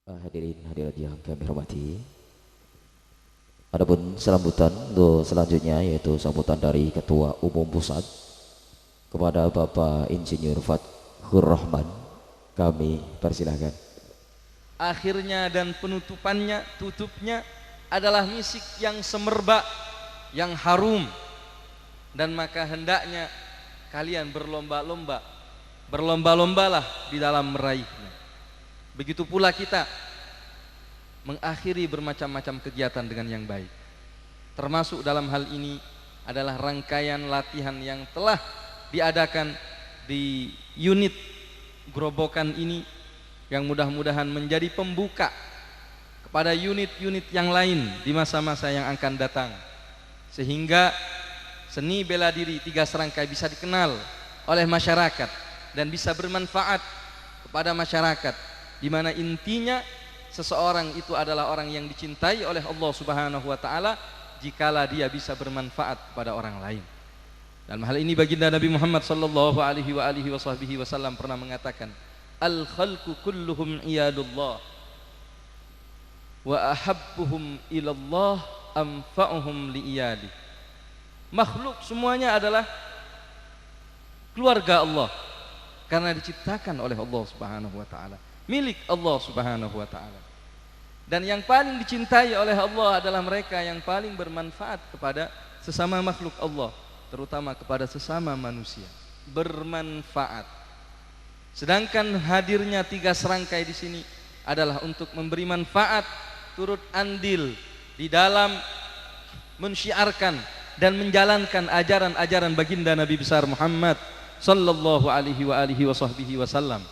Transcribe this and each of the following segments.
Hadirin hadirat yang kami hormati, adapun sambutan untuk selanjutnya yaitu sambutan dari Ketua Umum Pusat kepada Bapak Insinyur Fathur Rahman, kami persilahkan. Akhirnya dan tutupnya adalah misik yang semerbak, yang harum, dan maka hendaknya kalian berlomba-lombalah di dalam meraihnya. Begitu pula kita mengakhiri bermacam-macam kegiatan dengan yang baik. Termasuk dalam hal ini adalah rangkaian latihan yang telah diadakan di unit Grobogan ini, yang mudah-mudahan menjadi pembuka kepada unit-unit yang lain di masa-masa yang akan datang, sehingga seni bela diri 3 serangkai bisa dikenal oleh masyarakat dan bisa bermanfaat kepada masyarakat, di mana intinya seseorang itu adalah orang yang dicintai oleh Allah Subhanahu wa taala jikala dia bisa bermanfaat kepada orang lain. Dalam hal ini baginda Nabi Muhammad sallallahu alaihi wasallam pernah mengatakan, al khalqu kulluhum iyadullah wa ahabbuhum ilallah anfa'uhum liiyadi. Makhluk semuanya adalah keluarga Allah karena diciptakan oleh Allah Subhanahu wa taala, milik Allah Subhanahu wa taala. Dan yang paling dicintai oleh Allah adalah mereka yang paling bermanfaat kepada sesama makhluk Allah, terutama kepada sesama manusia, bermanfaat. Sedangkan hadirnya 3 serangkai di sini adalah untuk memberi manfaat, turut andil di dalam mensyiarkan dan menjalankan ajaran-ajaran baginda Nabi besar Muhammad sallallahu alaihi wasallam.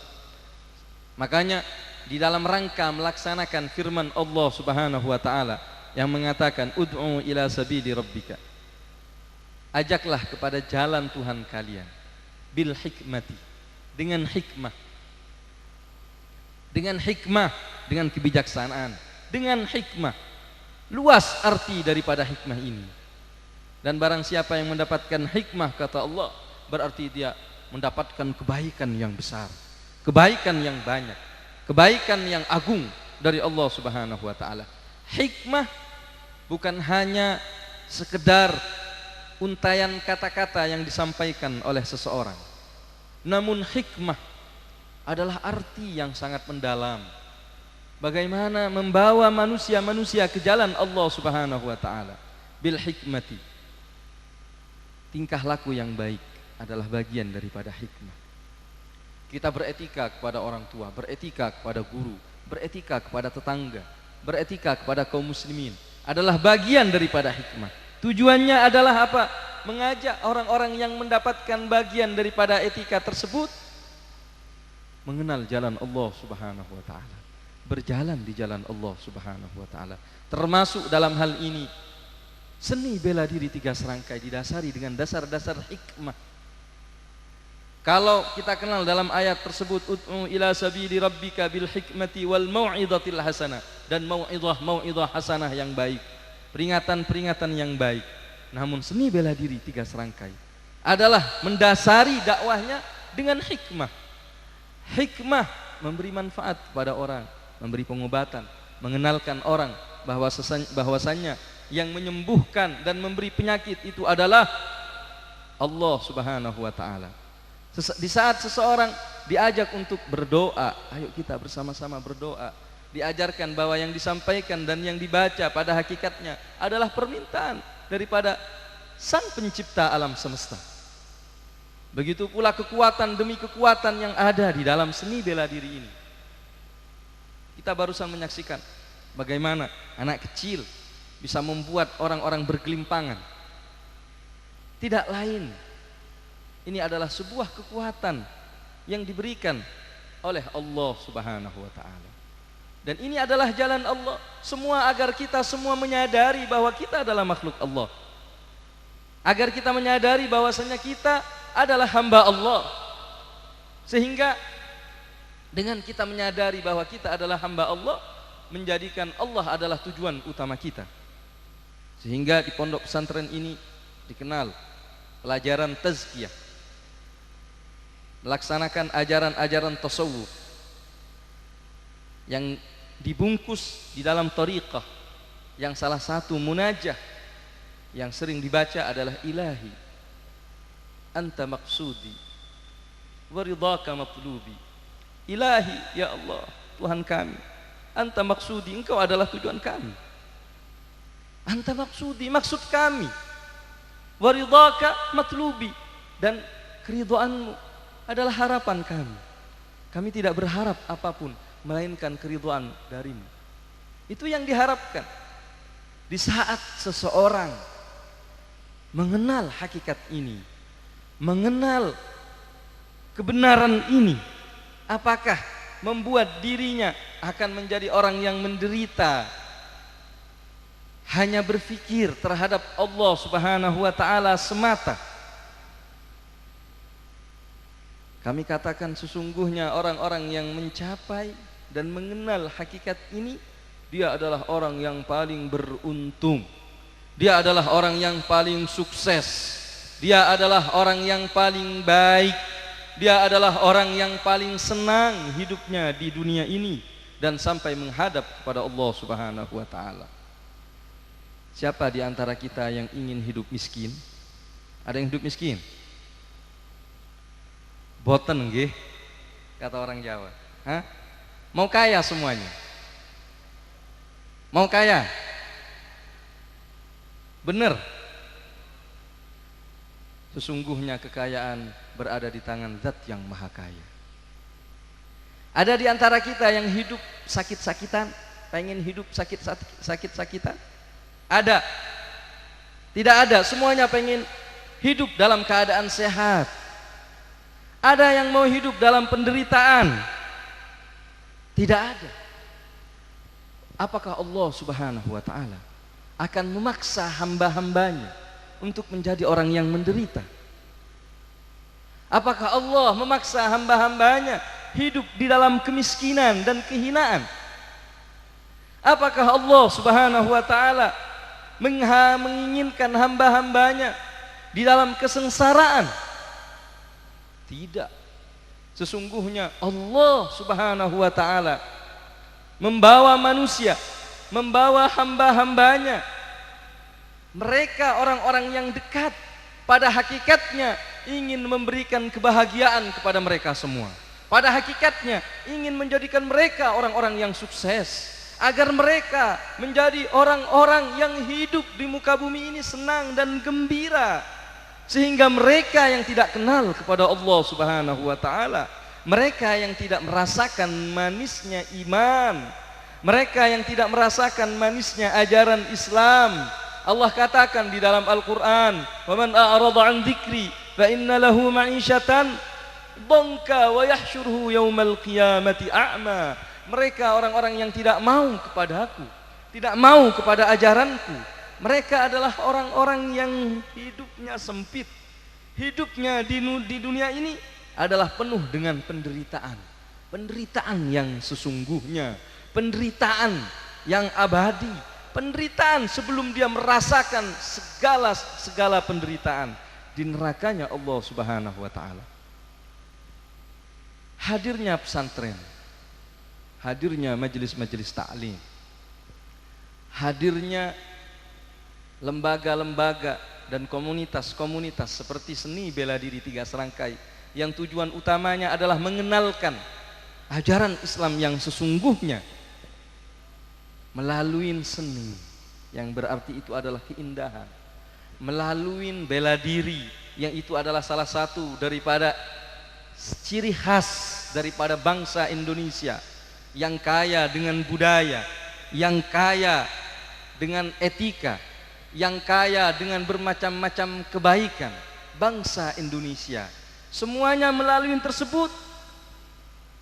Makanya di dalam rangka melaksanakan firman Allah Subhanahu wa taala yang mengatakan ud'u ila sabili rabbika, ajaklah kepada jalan Tuhan kalian, bil hikmati, dengan hikmah, dengan kebijaksanaan, dengan hikmah. Luas arti daripada hikmah ini. Dan barang siapa yang mendapatkan hikmah, kata Allah, berarti dia mendapatkan kebaikan yang besar, kebaikan yang banyak, kebaikan yang agung dari Allah Subhanahu wa taala. Hikmah bukan hanya sekedar untayan kata-kata yang disampaikan oleh seseorang, namun hikmah adalah arti yang sangat mendalam. Bagaimana membawa manusia ke jalan Allah Subhanahu wa taala bil hikmati. Tingkah laku yang baik adalah bagian daripada hikmah. Kita beretika kepada orang tua, beretika kepada guru, beretika kepada tetangga, beretika kepada kaum muslimin adalah bagian daripada hikmah. Tujuannya adalah apa? Mengajak orang-orang yang mendapatkan bagian daripada etika tersebut mengenal jalan Allah Subhanahu wa taala, berjalan di jalan Allah Subhanahu wa taala. Termasuk dalam hal ini seni bela diri 3 serangkai didasari dengan dasar-dasar hikmah. Kalau kita kenal dalam ayat tersebut, ud'u ila sabili rabbika bil hikmati wal mau'izatil hasanah, dan mau'izah hasanah yang baik, peringatan-peringatan yang baik. Namun seni bela diri 3 serangkai adalah mendasari dakwahnya dengan hikmah. Hikmah memberi manfaat kepada orang, memberi pengobatan, mengenalkan orang bahwasanya yang menyembuhkan dan memberi penyakit itu adalah Allah Subhanahu wa taala. Di saat seseorang diajak untuk berdoa, ayo kita bersama-sama berdoa, diajarkan bahwa yang disampaikan dan yang dibaca pada hakikatnya adalah permintaan daripada Sang Pencipta alam semesta. Begitu pula kekuatan demi kekuatan yang ada di dalam seni bela diri ini. Kita barusan menyaksikan bagaimana anak kecil bisa membuat orang-orang bergelimpangan. Tidak lain, ini adalah sebuah kekuatan yang diberikan oleh Allah Subhanahu wa taala. Dan ini adalah jalan Allah semua, agar kita semua menyadari bahwa kita adalah makhluk Allah, agar kita menyadari bahwasanya kita adalah hamba Allah. Sehingga dengan kita menyadari bahwa kita adalah hamba Allah, menjadikan Allah adalah tujuan utama kita. Sehingga di pondok pesantren ini dikenal pelajaran tazkiyah, melaksanakan ajaran-ajaran tasawuf yang dibungkus di dalam thariqah yang salah satu munajah yang sering dibaca adalah ilahi anta maqsudi wa ridhaka matlubi. Ilahi, ya Allah, Tuhan kami, anta maqsudi, engkau adalah tujuan kami. Anta maqsudi, maksud kami, wa ridhaka matlubi, dan keridhaanmu adalah harapan kami. Kami tidak berharap apapun melainkan keridhaan darimu. Itu yang diharapkan. Di saat seseorang mengenal hakikat ini, mengenal kebenaran ini, apakah membuat dirinya akan menjadi orang yang menderita, hanya berpikir terhadap Allah Subhanahu wa taala semata? Kami katakan sesungguhnya orang-orang yang mencapai dan mengenal hakikat ini, dia adalah orang yang paling beruntung. Dia adalah orang yang paling sukses. Dia adalah orang yang paling baik. Dia adalah orang yang paling senang hidupnya di dunia ini dan sampai menghadap kepada Allah Subhanahu wa taala. Siapa di antara kita yang ingin hidup miskin? Ada yang hidup miskin? Boten nggih, kata orang Jawa. Hah? Mau kaya semuanya? Mau kaya? Benar. Sesungguhnya kekayaan berada di tangan Zat yang Maha Kaya. Ada di antara kita yang hidup sakit-sakitan, pengen hidup sakit-sakitan? Ada? Tidak ada, semuanya pengen hidup dalam keadaan sehat. Ada yang mau hidup dalam penderitaan? Tidak ada. Apakah Allah Subhanahu wa taala akan memaksa hamba-hambanya untuk menjadi orang yang menderita? Apakah Allah memaksa hamba-hambanya hidup di dalam kemiskinan dan kehinaan? Apakah Allah Subhanahu wa taala menginginkan hamba-hambanya di dalam kesengsaraan? Tidak. Sesungguhnya Allah Subhanahu wa taala membawa manusia, membawa hamba-hambanya, mereka orang-orang yang dekat, pada hakikatnya ingin memberikan kebahagiaan kepada mereka semua. Pada hakikatnya ingin menjadikan mereka orang-orang yang sukses, agar mereka menjadi orang-orang yang hidup di muka bumi ini senang dan gembira. Sehingga mereka yang tidak kenal kepada Allah Subhanahu wa taala, mereka yang tidak merasakan manisnya iman, mereka yang tidak merasakan manisnya ajaran Islam, Allah katakan di dalam Al-Qur'an, "Wa man a'rada 'an dzikri fa inna lahu ma'isyatan dhanka wa yahsyuruhu yaumal qiyamati a'ma." Mereka orang-orang yang tidak mau kepadaku, tidak mau kepada ajaranku, mereka adalah orang-orang yang hidupnya sempit. Hidupnya di dunia ini adalah penuh dengan penderitaan. Penderitaan yang sesungguhnya, penderitaan yang abadi, penderitaan sebelum dia merasakan segala penderitaan di nerakanya Allah Subhanahu wa taala. Hadirnya pesantren, hadirnya majelis-majelis ta'lim, hadirnya lembaga-lembaga dan komunitas-komunitas seperti Seni Bela Diri Tiga Serangkai yang tujuan utamanya adalah mengenalkan ajaran Islam yang sesungguhnya melalui seni, yang berarti itu adalah keindahan, melalui bela diri yang itu adalah salah satu daripada ciri khas daripada bangsa Indonesia yang kaya dengan budaya, yang kaya dengan etika, yang kaya dengan bermacam-macam kebaikan. Bangsa Indonesia semuanya melalui tersebut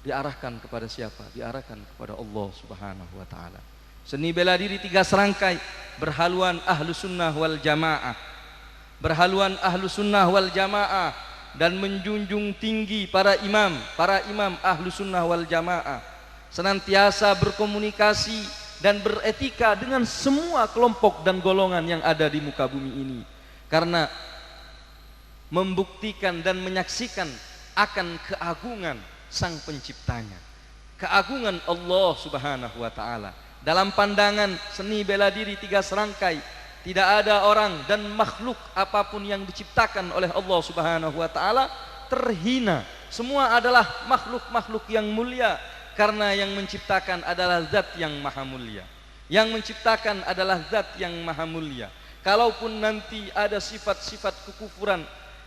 diarahkan kepada siapa? Diarahkan kepada Allah Subhanahu wa taala. Seni bela diri Tiga Serangkai berhaluan Ahlus Sunnah wal Jamaah, berhaluan Ahlus Sunnah wal Jamaah, dan menjunjung tinggi para imam Ahlus Sunnah wal Jamaah, senantiasa berkomunikasi dan beretika dengan semua kelompok dan golongan yang ada di muka bumi ini, karena membuktikan dan menyaksikan akan keagungan Sang Penciptanya, keagungan Allah Subhanahu wa taala. Dalam pandangan seni bela diri tiga serangkai, tidak ada orang dan makhluk apapun yang diciptakan oleh Allah Subhanahu wa taala terhina. Semua adalah makhluk-makhluk yang mulia, karena yang menciptakan adalah zat yang maha mulia. Yang menciptakan adalah zat yang maha mulia. Kalaupun nanti ada sifat-sifat kekufuran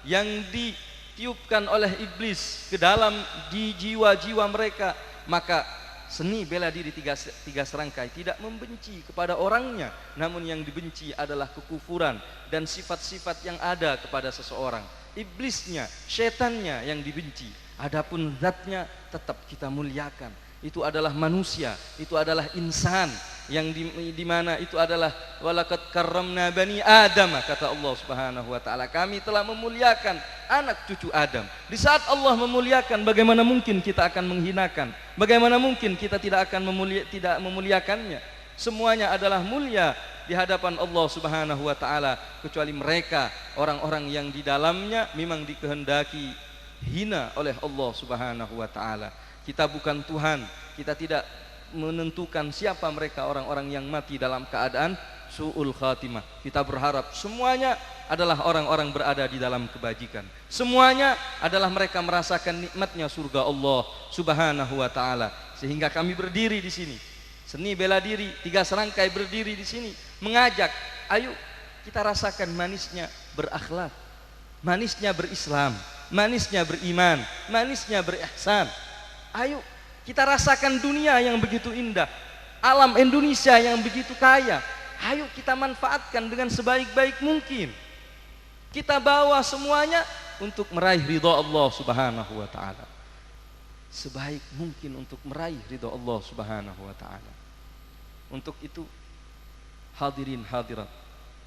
yang ditiupkan oleh iblis ke dalam di jiwa-jiwa mereka, maka seni bela diri tiga serangkai tidak membenci kepada orangnya, namun yang dibenci adalah kekufuran dan sifat-sifat yang ada kepada seseorang. Iblisnya, setannya yang dibenci. Adapun zatnya tetap kita muliakan. Itu adalah manusia, itu adalah insan, yang di mana itu adalah walaqad karramna bani Adam, kata Allah Subhanahu wa taala, kami telah memuliakan anak cucu Adam. Di saat Allah memuliakan, bagaimana mungkin kita akan menghinakan? Bagaimana mungkin kita tidak akan memuliakannya? Semuanya adalah mulia di hadapan Allah Subhanahu wa taala, kecuali mereka orang-orang yang di dalamnya memang dikehendaki hina oleh Allah Subhanahu wa taala. Kita bukan Tuhan, kita tidak menentukan siapa mereka orang-orang yang mati dalam keadaan su'ul khatimah. Kita berharap semuanya adalah orang-orang berada di dalam kebajikan. Semuanya adalah mereka merasakan nikmatnya surga Allah Subhanahu wa taala. Sehingga kami berdiri di sini. Seni bela diri tiga serangkai berdiri di sini mengajak, ayo kita rasakan manisnya berakhlak, manisnya berislam, manisnya beriman, manisnya berihsan. Ayo kita rasakan dunia yang begitu indah, alam Indonesia yang begitu kaya. Ayo kita manfaatkan dengan sebaik-baik mungkin. Kita bawa semuanya untuk meraih ridha Allah Subhanahu wa taala. Sebaik mungkin untuk meraih ridha Allah Subhanahu wa taala. Untuk itu hadirin hadirat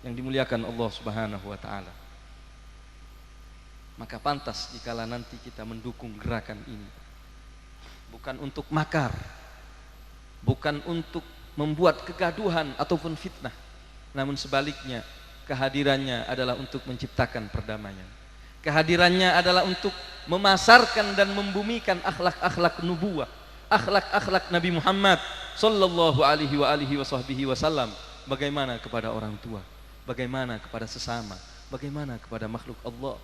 yang dimuliakan Allah Subhanahu wa taala, maka pantas jikalau nanti kita mendukung gerakan ini, bukan untuk makar, bukan untuk membuat kegaduhan ataupun fitnah, namun sebaliknya kehadirannya adalah untuk menciptakan perdamaian. Kehadirannya adalah untuk memasarkan dan membumikan akhlak-akhlak nubuwah, akhlak-akhlak Nabi Muhammad sallallahu alaihi wasallam. Bagaimana kepada orang tua, bagaimana kepada sesama, bagaimana kepada makhluk Allah,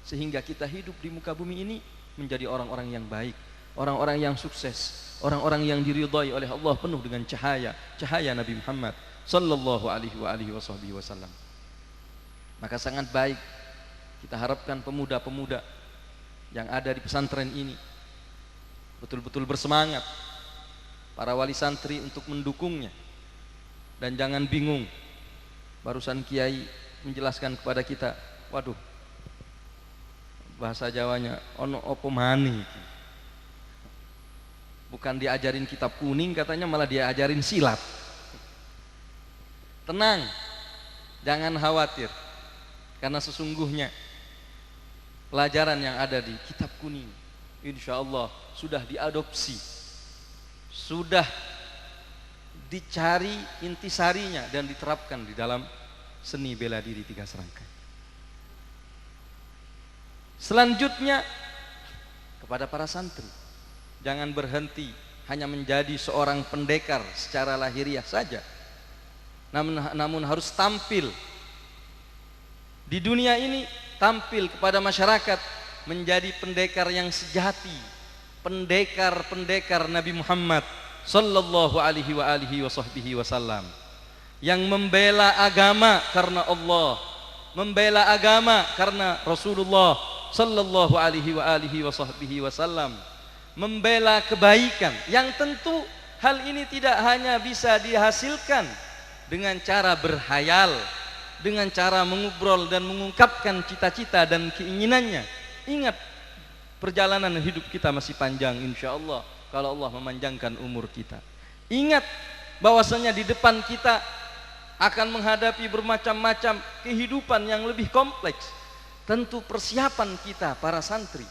sehingga kita hidup di muka bumi ini menjadi orang-orang yang baik, orang-orang yang sukses, orang-orang yang diridhai oleh Allah penuh dengan cahaya Nabi Muhammad sallallahu alaihi wasallam. Maka sangat baik kita harapkan pemuda-pemuda yang ada di pesantren ini betul-betul bersemangat, para wali santri untuk mendukungnya. Dan jangan bingung, barusan Kiai menjelaskan kepada kita, waduh, bahasa Jawanya ono opo mani, bukan diajarin kitab kuning katanya, malah diajarin silat. Tenang, jangan khawatir, karena sesungguhnya pelajaran yang ada di kitab kuning insya Allah sudah diadopsi, sudah dicari intisarinya dan diterapkan di dalam seni bela diri tiga serangkai. Selanjutnya kepada para santri, jangan berhenti hanya menjadi seorang pendekar secara lahiriah saja, namun harus tampil di dunia ini, tampil kepada masyarakat menjadi pendekar yang sejati, pendekar Nabi Muhammad sallallahu alaihi wasallam, yang membela agama karena Allah, membela agama karena Rasulullah sallallahu alaihi wasallam, membela kebaikan, yang tentu hal ini tidak hanya bisa dihasilkan dengan cara berhayal, dengan cara mengobrol dan mengungkapkan cita-cita dan keinginannya. Ingat, perjalanan hidup kita masih panjang insya Allah kalau Allah memanjangkan umur kita. Ingat bahwasanya di depan kita akan menghadapi bermacam-macam kehidupan yang lebih kompleks. Tentu persiapan kita para santri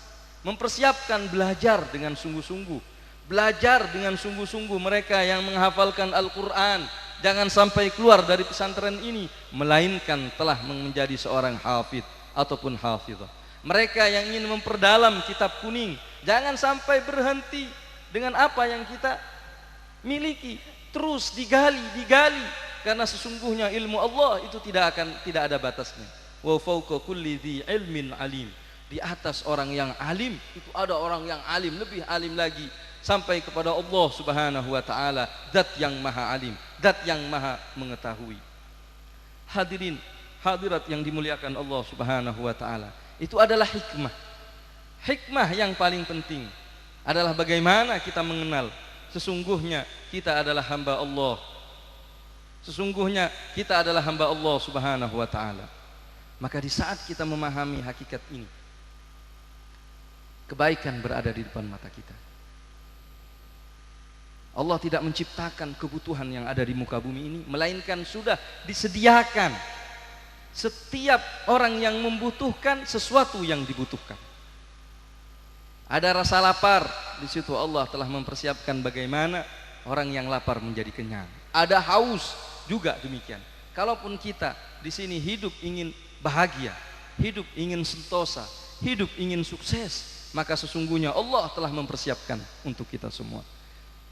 mempersiapkan belajar dengan sungguh-sungguh, belajar dengan sungguh-sungguh. Mereka yang menghafalkan Al-Quran jangan sampai keluar dari pesantren ini melainkan telah menjadi seorang hafidh ataupun hafidhah. Mereka yang ingin memperdalam kitab kuning jangan sampai berhenti dengan apa yang kita miliki, terus digali, karena sesungguhnya ilmu Allah itu tidak ada batasnya. Wa fawqa kulli dzi ilmin alim. Di atas orang yang alim itu ada orang yang alim, lebih alim lagi, sampai kepada Allah Subhanahu wa taala, zat yang maha alim, zat yang maha mengetahui. Hadirin hadirat yang dimuliakan Allah Subhanahu wa taala, itu adalah hikmah. Hikmah yang paling penting adalah bagaimana kita mengenal sesungguhnya kita adalah hamba Allah. Sesungguhnya kita adalah hamba Allah Subhanahu wa taala. Maka di saat kita memahami hakikat ini, kebaikan berada di depan mata kita. Allah tidak menciptakan kebutuhan yang ada di muka bumi ini, melainkan sudah disediakan setiap orang yang membutuhkan sesuatu yang dibutuhkan. Ada rasa lapar, di situ Allah telah mempersiapkan bagaimana orang yang lapar menjadi kenyang. Ada haus, juga demikian. Kalaupun kita di sini hidup ingin bahagia, hidup ingin sentosa, hidup ingin sukses, maka sesungguhnya Allah telah mempersiapkan untuk kita semua.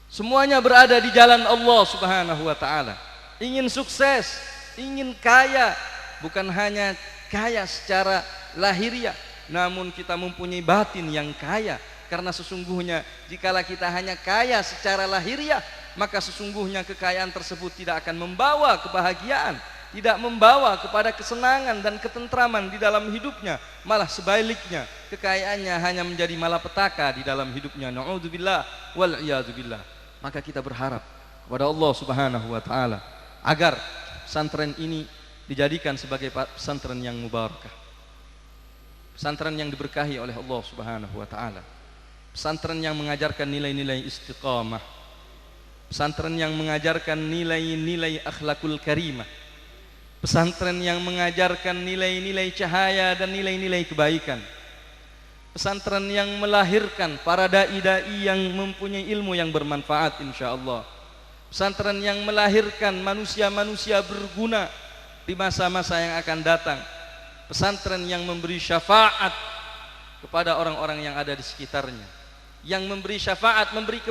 Semuanya berada di jalan Allah Subhanahu wa taala. Ingin sukses, ingin kaya, bukan hanya kaya secara lahiriah, namun kita mempunyai batin yang kaya. Karena sesungguhnya jikalau kita hanya kaya secara lahiriah, maka sesungguhnya kekayaan tersebut tidak akan membawa kebahagiaan, tidak membawa kepada kesenangan dan ketentraman di dalam hidupnya. Malah sebaliknya, kekayaannya hanya menjadi malapetaka di dalam hidupnya. Na'udzubillah wal iyadzubillah. Maka kita berharap kepada Allah Subhanahu wa taala agar pesantren ini dijadikan sebagai pesantren yang mubarakah, pesantren yang diberkahi oleh Allah Subhanahu wa taala, pesantren yang mengajarkan nilai-nilai istiqamah, pesantren yang mengajarkan nilai-nilai akhlakul karimah, pesantren yang mengajarkan nilai-nilai cahaya dan nilai-nilai kebaikan, pesantren yang melahirkan para dai-dai yang mempunyai ilmu yang bermanfaat insyaallah, pesantren yang melahirkan manusia-manusia berguna di masa-masa yang akan datang, pesantren yang memberi syafaat kepada orang-orang yang ada di sekitarnya, yang memberi syafaat, memberi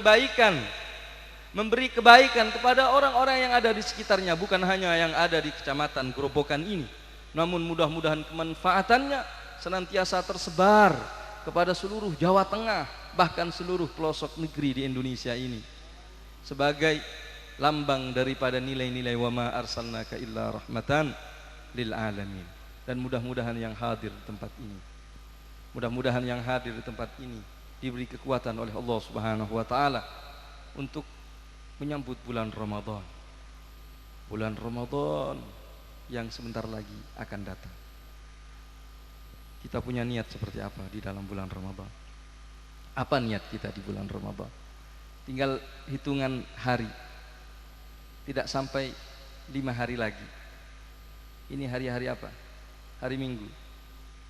kebaikan kepada orang-orang yang ada di sekitarnya, bukan hanya yang ada di kecamatan Grobogan ini, namun mudah-mudahan kemanfaatannya senantiasa tersebar kepada seluruh Jawa Tengah, bahkan seluruh pelosok negeri di Indonesia ini, sebagai lambang daripada nilai-nilai wa ma arsalnaka illa rahmatan lil alamin. Dan mudah-mudahan yang hadir di tempat ini, mudah-mudahan yang hadir di tempat ini diberi kekuatan oleh Allah Subhanahu wa taala untuk menyambut bulan Ramadan. Bulan Ramadan yang sebentar lagi akan datang. Kita punya niat seperti apa di dalam bulan Ramadan? Apa niat kita di bulan Ramadan? Tinggal hitungan hari, tidak sampai 5 hari lagi. Ini hari-hari apa? Hari Minggu,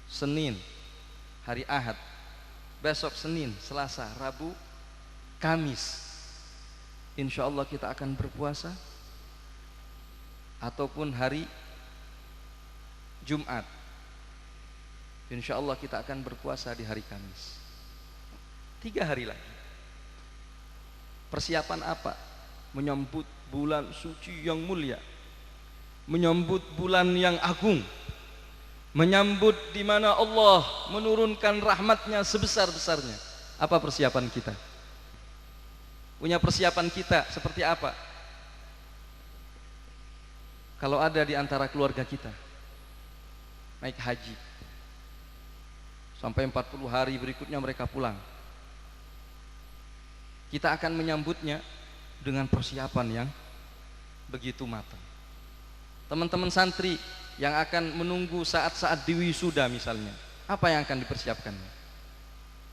Senin, hari Ahad, besok Senin, Selasa, Rabu, Kamis. Insya Allah kita akan berpuasa. Ataupun hari Jumat, insya Allah kita akan berpuasa di hari Kamis. 3 hari lagi. Persiapan apa? Menyambut bulan suci yang mulia, menyambut bulan yang agung, menyambut di mana Allah menurunkan rahmatnya sebesar-besarnya. Apa persiapan kita? Punya persiapan kita seperti apa? Kalau ada di antara keluarga kita naik haji, sampai 40 hari berikutnya mereka pulang, kita akan menyambutnya dengan persiapan yang begitu matang. Teman-teman santri yang akan menunggu saat-saat diwisuda misalnya, apa yang akan dipersiapkannya?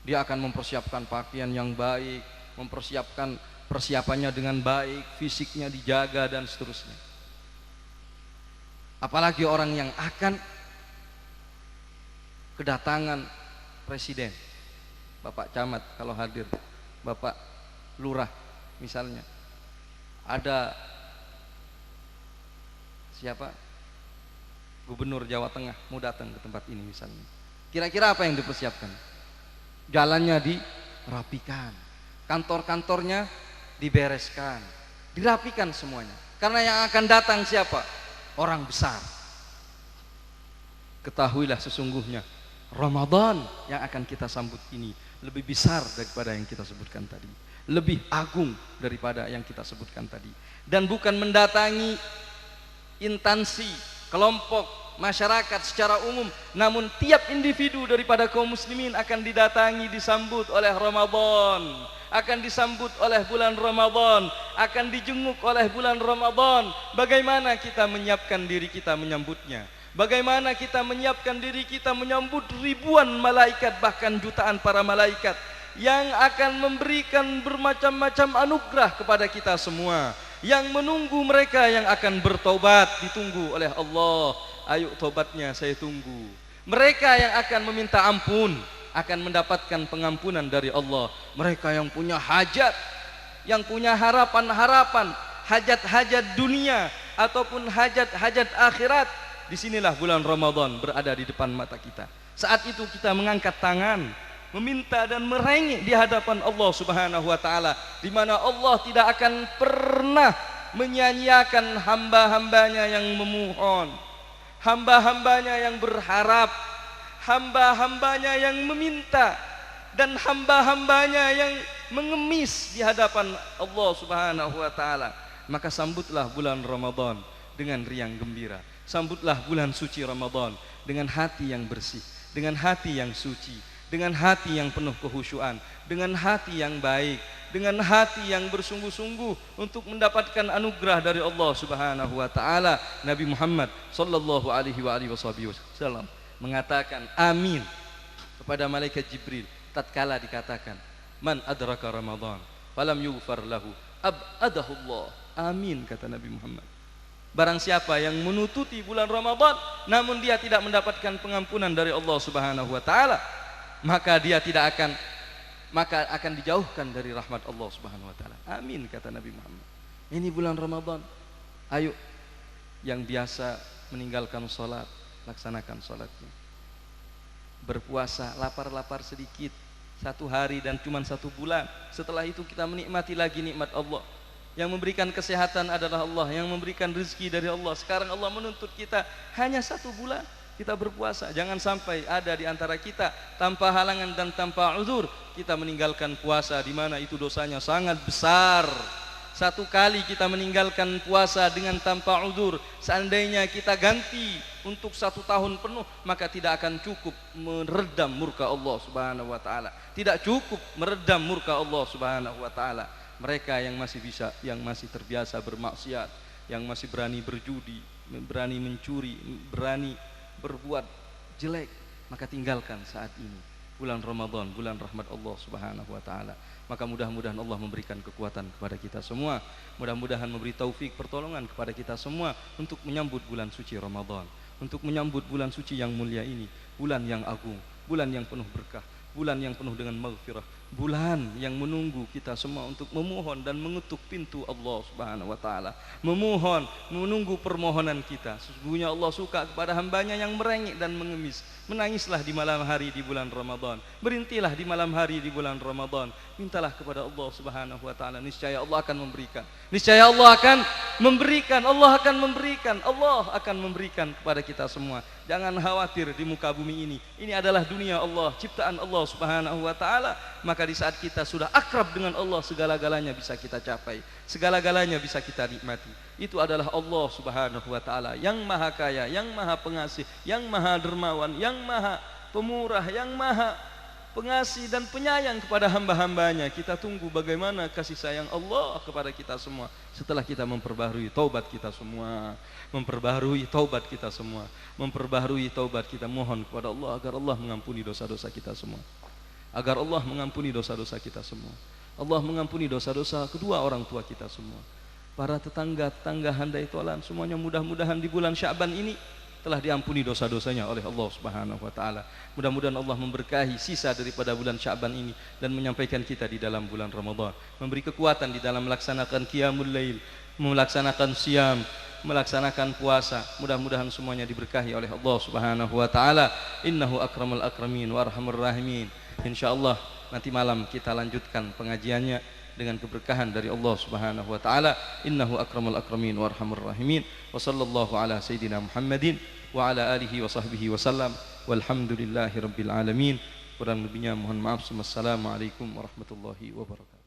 Dia akan mempersiapkan pakaian yang baik, mempersiapkan persiapannya dengan baik, fisiknya dijaga dan seterusnya. Apalagi orang yang akan kedatangan presiden, Bapak Camat kalau hadir, Bapak Lurah misalnya, ada siapa, Gubernur Jawa Tengah mau datang ke tempat ini misalnya. Kira-kira apa yang dipersiapkan? Jalannya dirapikan, kantor-kantornya dibereskan, dirapikan semuanya. Karena yang akan datang siapa? Orang besar. Ketahuilah sesungguhnya Ramadan yang akan kita sambut ini lebih besar daripada yang kita sebutkan tadi, lebih agung daripada yang kita sebutkan tadi. Dan bukan mendatangi instansi, kelompok, masyarakat secara umum, namun tiap individu daripada kaum muslimin akan didatangi, disambut oleh Ramadan, akan disambut oleh bulan Ramadan, akan dijenguk oleh bulan Ramadan. Bagaimana kita menyiapkan diri kita menyambutnya? Bagaimana kita menyiapkan diri kita menyambut ribuan malaikat, bahkan jutaan para malaikat yang akan memberikan bermacam-macam anugerah kepada kita semua, yang menunggu mereka yang akan bertobat, ditunggu oleh Allah. Ayo tobatnya saya tunggu. Mereka yang akan meminta ampun akan mendapatkan pengampunan dari Allah. Mereka yang punya hajat, yang punya harapan-harapan, hajat-hajat dunia ataupun hajat-hajat akhirat, disinilah bulan Ramadan berada di depan mata kita. Saat itu kita mengangkat tangan, meminta dan merengek di hadapan Allah Subhanahu wa taala, di mana Allah tidak akan pernah menyia-nyiakan hamba-hambanya yang memohon, hamba-hambanya yang berharap, hamba-hambanya yang meminta, dan hamba-hambanya yang mengemis di hadapan Allah Subhanahu wa taala. Maka sambutlah bulan Ramadan dengan riang gembira. Sambutlah bulan suci Ramadan dengan hati yang bersih, dengan hati yang suci, dengan hati yang penuh kehusyuan, dengan hati yang baik, dengan hati yang bersungguh-sungguh untuk mendapatkan anugerah dari Allah Subhanahu wa taala. Nabi Muhammad sallallahu alaihi wasallam mengatakan amin kepada malaikat Jibril tatkala dikatakan man adraka Ramadan falam yughfar lahu abadahu Allah. Amin, kata Nabi Muhammad. Barang siapa yang menututi bulan Ramadan namun dia tidak mendapatkan pengampunan dari Allah Subhanahu wa taala, maka dia tidak akan dijauhkan dari rahmat Allah Subhanahu wa taala. Amin, kata Nabi Muhammad. Ini bulan Ramadan. Ayo yang biasa meninggalkan salat, laksanakan salatnya. Berpuasa lapar-lapar sedikit 1 hari dan cuma 1 bulan. Setelah itu kita menikmati lagi nikmat Allah. Yang memberikan kesehatan adalah Allah, yang memberikan rezeki dari Allah. Sekarang Allah menuntut kita hanya 1 bulan kita berpuasa. Jangan sampai ada di antara kita tanpa halangan dan tanpa uzur kita meninggalkan puasa, di mana itu dosanya sangat besar. 1 kali kita meninggalkan puasa dengan tanpa uzur, seandainya kita ganti untuk 1 tahun penuh, maka tidak akan cukup meredam murka Allah Subhanahu wa taala. Tidak cukup meredam murka Allah Subhanahu wa taala. Mereka yang masih terbiasa bermaksiat, yang masih berani berjudi, berani mencuri, berani berbuat jelek, maka tinggalkan saat ini bulan Ramadan, bulan rahmat Allah Subhanahu wa taala. Maka mudah-mudahan Allah memberikan kekuatan kepada kita semua, mudah-mudahan memberi taufik pertolongan kepada kita semua untuk menyambut bulan suci Ramadan, untuk menyambut bulan suci yang mulia ini, bulan yang agung, bulan yang penuh berkah, bulan yang penuh dengan maghfirah, bulan yang menunggu kita semua untuk memohon dan mengetuk pintu Allah Subhanahu wa taala, memohon, menunggu permohonan kita. Sesungguhnya Allah suka kepada hambanya yang merengek dan mengemis. Menangislah di malam hari di bulan Ramadan, berintilah di malam hari di bulan Ramadan, mintalah kepada Allah Subhanahu wa taala, niscaya Allah akan memberikan, niscaya Allah akan memberikan, Allah akan memberikan, Allah akan memberikan kepada kita semua. Jangan khawatir di muka bumi ini adalah dunia Allah, ciptaan Allah Subhanahu wa taala. Maka di saat kita sudah akrab dengan Allah, segala-galanya bisa kita capai, segala-galanya bisa kita nikmati. Itu adalah Allah Subhanahu wa taala yang maha kaya, yang maha pengasih, yang maha dermawan, yang maha pemurah, yang maha pengasih dan penyayang kepada hamba-hambanya. Kita tunggu bagaimana kasih sayang Allah kepada kita semua setelah kita memperbaharui taubat kita semua, memperbaharui taubat kita semua, memperbaharui taubat kita. Mohon kepada Allah agar Allah mengampuni dosa-dosa kita semua, agar Allah mengampuni dosa-dosa kita semua. Allah mengampuni dosa-dosa kedua orang tua kita semua, para tetangga-tetangga handai tolan semuanya. Mudah-mudahan di bulan Sya'ban ini telah diampuni dosa-dosanya oleh Allah Subhanahu wa taala. Mudah-mudahan Allah memberkahi sisa daripada bulan Sya'ban ini dan menyampaikan kita di dalam bulan Ramadan, memberi kekuatan di dalam melaksanakan qiyamul lail, melaksanakan siam, melaksanakan puasa. Mudah-mudahan semuanya diberkahi oleh Allah Subhanahu wa taala. Innahu akramul akramin wa arhamur rahimin. Insyaallah nanti malam kita lanjutkan pengajiannya dengan keberkahan dari Allah Subhanahu wa taala. Innahu akramul akramin wa arhamur rahimin. Wa sallallahu ala sayidina Muhammadin wa ala alihi wa sahbihi wasallam. Walhamdulillahi rabbil alamin. Kurang lebihnya mohon maaf. Wassalamualaikum warahmatullahi wabarakatuh.